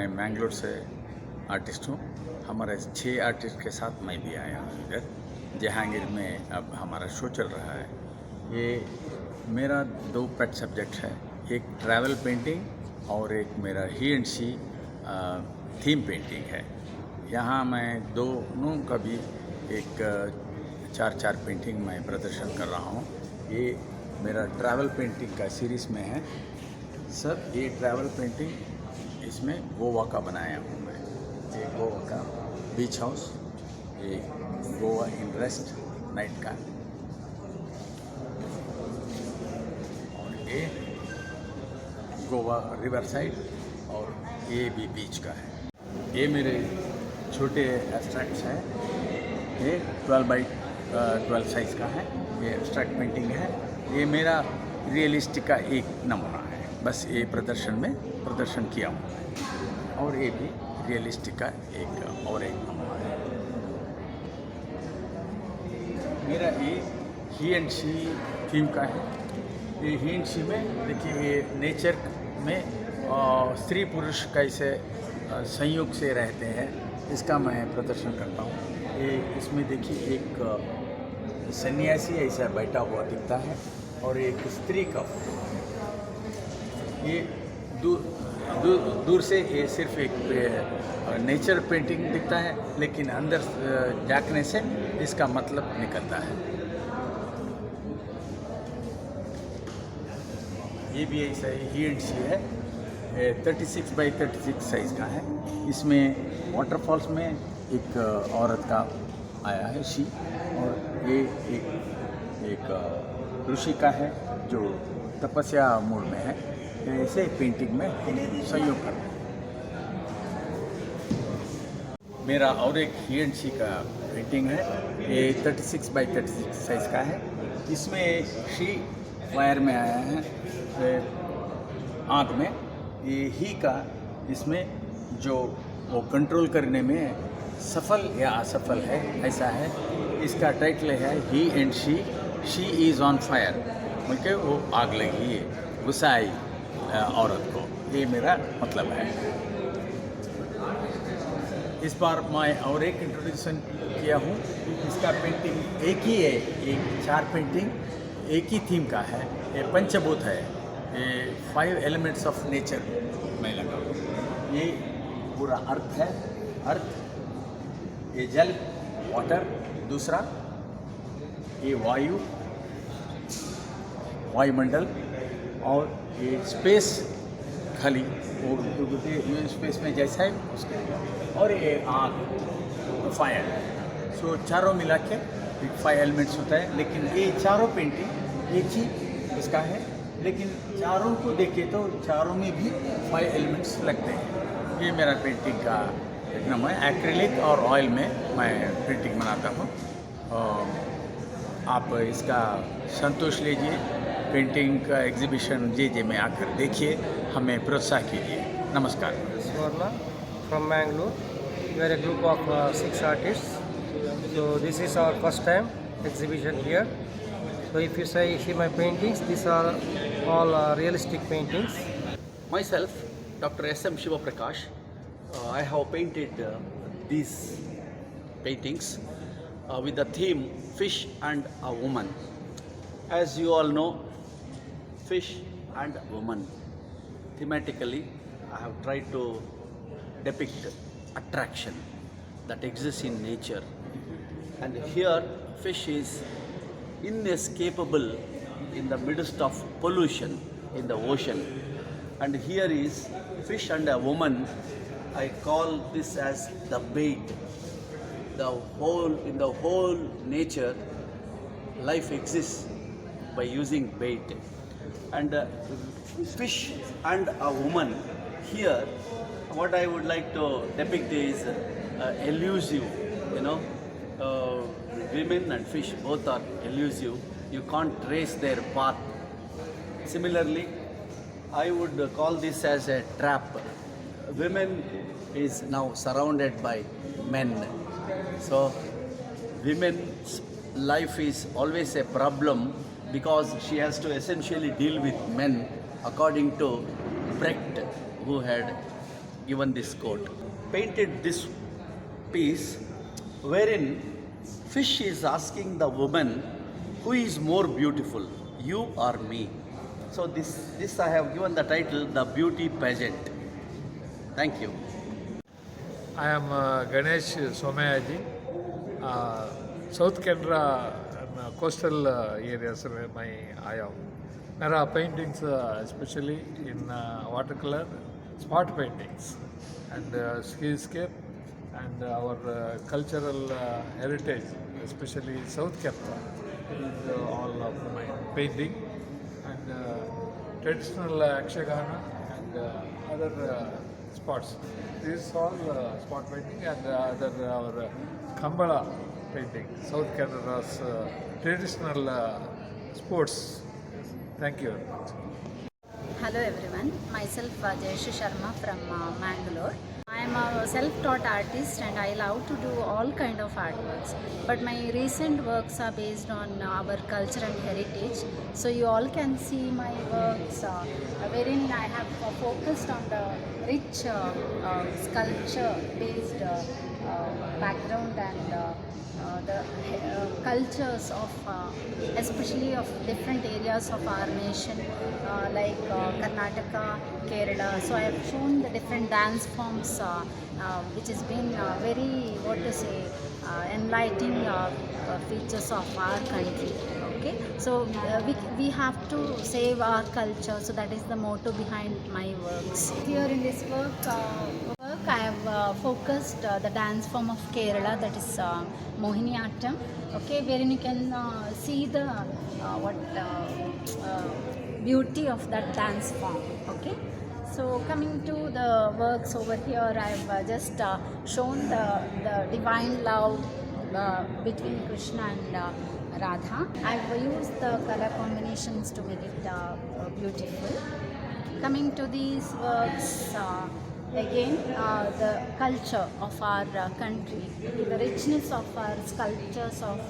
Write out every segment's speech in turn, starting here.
मैं मैंगलोर से आर्टिस्ट हूँ। हमारे 6 आर्टिस्ट के साथ मैं भी आया हूँ इधर जहांगीर में। अब हमारा शो चल रहा है। ये मेरा 2 पेट सब्जेक्ट है, एक ट्रैवल पेंटिंग और एक मेरा ही एंड शी थीम पेंटिंग है। यहाँ मैं दोनों का भी एक 4 पेंटिंग मैं प्रदर्शन कर रहा हूँ। ये मेरा ट्रैवल पेंटिंग का सीरीज़ में है सर। ये ट्रैवल पेंटिंग इसमें गोवा का बनाया हूँ मैं। ये गोवा का बीच हाउस, ये गोवा इन रेस्ट नाइट का, और ये गोवा रिवर साइड, और ये भी बीच का है। ये मेरे छोटे एब्स्ट्रैक्ट्स हैं। ये 12 बाई 12 साइज़ का है। ये एब्स्ट्रैक्ट पेंटिंग है। ये मेरा रियलिस्टिक का एक नमूना है, बस ये प्रदर्शन किया हूँ। और ये भी रियलिस्टिक का एक नमूना है। मेरा ये ही एंड शी थीम का है। ये ही एंड शी में देखिए, ये नेचर में स्त्री पुरुष कैसे संयोग से रहते हैं, इसका मैं प्रदर्शन करता हूँ। ये इसमें देखिए, एक सन्यासी ऐसा बैठा हुआ दिखता है और एक स्त्री का, ये दूर से ये सिर्फ एक नेचर पेंटिंग दिखता है, लेकिन अंदर झांकने से इसका मतलब निकलता है। ये भी ऐसा ही एंड शी है। 36 बाई 36 साइज़ का है। इसमें वाटरफॉल्स में एक औरत का आया है शी, और ये एक ऋषि का है जो तपस्या मूड में है। ऐसे पेंटिंग में सहयोग करते हैं। मेरा और एक ही एंड शी का पेंटिंग है। ये 36 बाई 36 साइज़ का है। इसमें शी वायर में आया है आँख में। ये ही का इसमें जो वो कंट्रोल करने में सफल या असफल है, ऐसा है। इसका टाइटल है he and she is on fire, बल्कि वो आग लगी है, गुस्साई औरत को। ये मेरा मतलब है। इस बार मैं और एक इंट्रोडक्शन किया हूँ। इसका पेंटिंग एक ही है, एक 4 पेंटिंग एक ही थीम का है। ये पंचभूत है। ये 5 एलिमेंट्स ऑफ नेचर में लगा। ये पूरा अर्थ है, अर्थ, ये जल वाटर, दूसरा ये वायुमंडल, और ये स्पेस खाली, ये स्पेस में जैसा है उसके, और ये आग, फायर। सो चारों मिला के 5 एलिमेंट्स होता है। लेकिन ये चारों पेंटिंग एक ही इसका है, लेकिन चारों को देखे तो चारों में भी 5 एलिमेंट्स लगते हैं। ये मेरा पेंटिंग का एक नाम है। एक्रिलिक और ऑयल में मैं पेंटिंग बनाता हूँ। आप इसका संतोष लीजिए। पेंटिंग का एग्जीबिशन जे में आकर देखिए, हमें प्रोत्साहित कीजिए। नमस्कार। Swarna from Mangalore. We are a group of 6 artists. So this is our first time exhibition here. So if you see my paintings, these are all realistic paintings. Myself, Dr. S.M. Shiva Prakash, I have painted these paintings with the theme Fish and a Woman. As you all know, fish and woman. Thematically, I have tried to depict attraction that exists in nature. And here, fish is inescapable in the midst of pollution in the ocean. And here is fish and a woman. I call this as the bait. In the whole nature, life exists by using bait. And fish and a woman, here what I would like to depict is elusive. Women and fish both are elusive. You can't trace their path. Similarly, I would call this as a trap. Women is now surrounded by men. So women's life is always a problem because she has to essentially deal with men, according to Brecht, who had given this quote. Painted this piece wherein fish is asking the woman, who is more beautiful, you or me? So this I have given the title, The Beauty Pageant. Thank you. I am Ganesh Somayaji, South Canara coastal areas where I am. There are paintings especially in watercolor, spot paintings and skyscape and our cultural heritage, especially South Canara is all of my painting and traditional Akshagana and other spots. This is all spot painting and other our Kambala painting, South Canada's traditional sports. Thank you very much. Hello everyone, myself Jayeshi Sharma from Mangalore. I am a self-taught artist and I love to do all kind of artworks. But my recent works are based on our culture and heritage. So you all can see my works wherein I have focused on the rich sculpture-based background and the cultures of especially of different areas of our nation like Karnataka, Kerala. So I have shown the different dance forms which has been very, what to say, enlightening features of our country. Okay, so we have to save our culture, so that is the motto behind my works. Here in this work I have focused the dance form of Kerala, that is Mohiniyattam, okay, wherein you can see the beauty of that dance form. Okay, so coming to the works over here, I have just shown the divine love between Krishna and Radha. I have used the color combinations to make it beautiful. Coming to these works, again the culture of our country, the richness of our sculptures of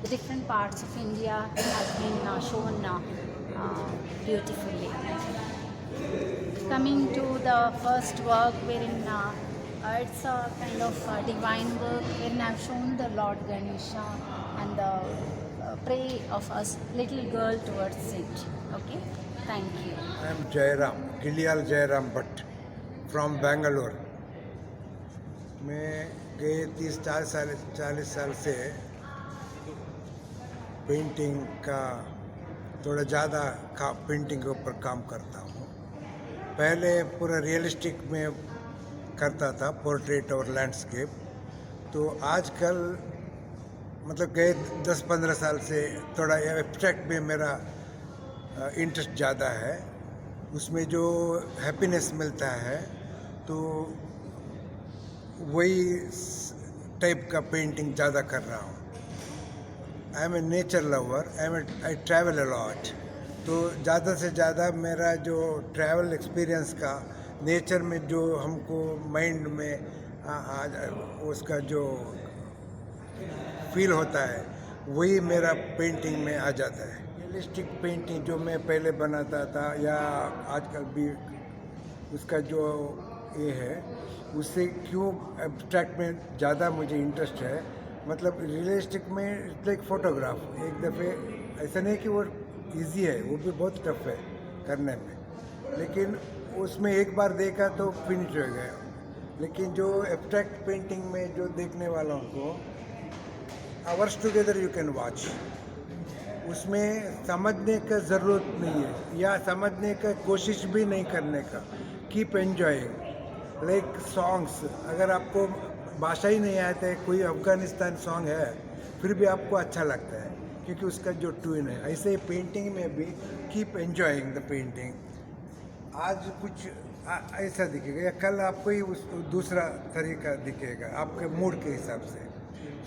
the different parts of India has been shown beautifully. Coming to the first work, wherein it's a kind of divine work wherein I've shown the Lord Ganesha and the pray of a little girl towards it. Okay, thank you. I am Jairam, Gilial Jairam Bhatt from Bangalore. मैं गए 30-40 साल से painting का थोड़ा ज़्यादा painting के ऊपर काम करता हूँ. पहले पूरा रियलिस्टिक में करता था, पोर्ट्रेट और लैंडस्केप. तो आजकल मतलब गए 10-15 साल से थोड़ा एब्स्ट्रैक्ट में मेरा इंटरेस्ट ज़्यादा है. उसमें जो हैप्पीनेस मिलता है तो वही टाइप का पेंटिंग ज़्यादा कर रहा हूँ. I am a nature lover, I travel a lot. तो ज़्यादा से ज़्यादा मेरा जो ट्रैवल एक्सपीरियंस का नेचर में जो हमको माइंड में उसका जो फील होता है वही मेरा पेंटिंग में आ जाता है. रियलिस्टिक पेंटिंग जो मैं पहले बनाता था या आजकल भी उसका जो ये है उससे क्यों एब्स्ट्रैक्ट में ज़्यादा मुझे इंटरेस्ट है. मतलब रियलिस्टिक में इट्स लाइक फोटोग्राफ. एक दफ़े ऐसा नहीं कि वो इजी है, वो भी बहुत टफ है करने में, लेकिन उसमें एक बार देखा तो फिनिश हो गया. लेकिन जो एब्स्ट्रैक्ट पेंटिंग में जो देखने वालों को hours together you can watch, उसमें समझने का ज़रूरत नहीं है या समझने का कोशिश भी नहीं करने का. Keep enjoying. लाइक सॉन्ग्स, अगर आपको भाषा ही नहीं आता है, कोई अफ़गानिस्तान सॉन्ग है फिर भी आपको अच्छा लगता है क्योंकि उसका जो ट्यून है. ऐसे ही पेंटिंग में भी कीप एन्जॉइंग द पेंटिंग. आज कुछ ऐसा दिखेगा या कल आपको ही उस दूसरा तरीका दिखेगा आपके मूड के हिसाब से.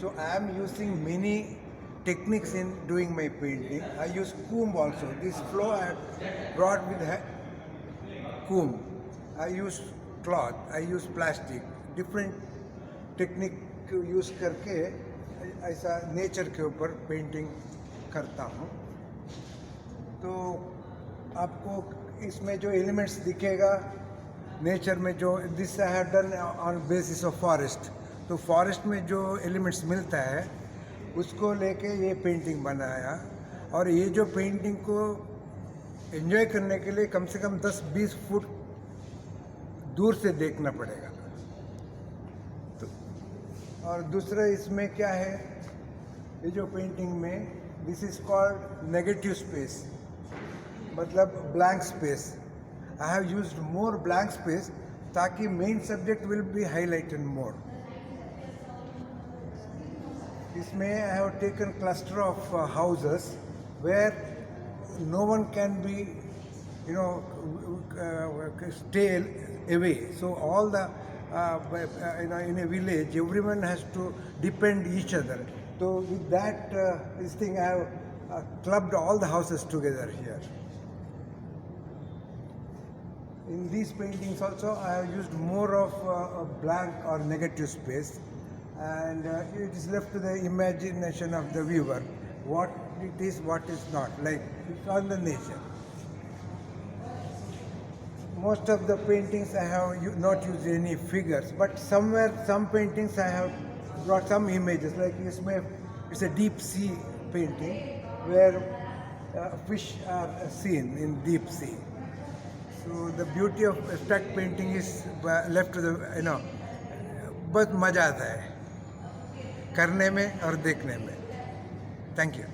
So I am using many techniques in doing my painting. I use comb also. This flow I have brought with comb. I use cloth. I use plastic. Different technique use करके ऐसा nature के ऊपर painting करता हूँ. तो आपको इसमें जो एलिमेंट्स दिखेगा नेचर में जो this I have done on basis of forest, तो फॉरेस्ट में जो एलिमेंट्स मिलता है उसको लेके ये पेंटिंग बनाया। और ये जो पेंटिंग को एंजॉय करने के लिए कम से कम 10-20 फुट दूर से देखना पड़ेगा। तो और दूसरा इसमें क्या है, ये जो पेंटिंग में this is called negative space, मतलब blank space. I have used more blank space ताकि main subject will be highlighted more. इसमें I have taken cluster of houses where no one can be, stay away. So all the, in a village, everyone has to depend each other. So with that, this thing I have clubbed all the houses together here. In these paintings also, I have used more of a blank or negative space, and it is left to the imagination of the viewer. What it is, what is not, like it's on the nature. Most of the paintings I have not used any figures, but somewhere some paintings I have brought some images, like it's a deep sea painting where fish are seen in deep sea. So the beauty of abstract painting is left to the, बहुत मजा आता है करने में और देखने में। Thank you.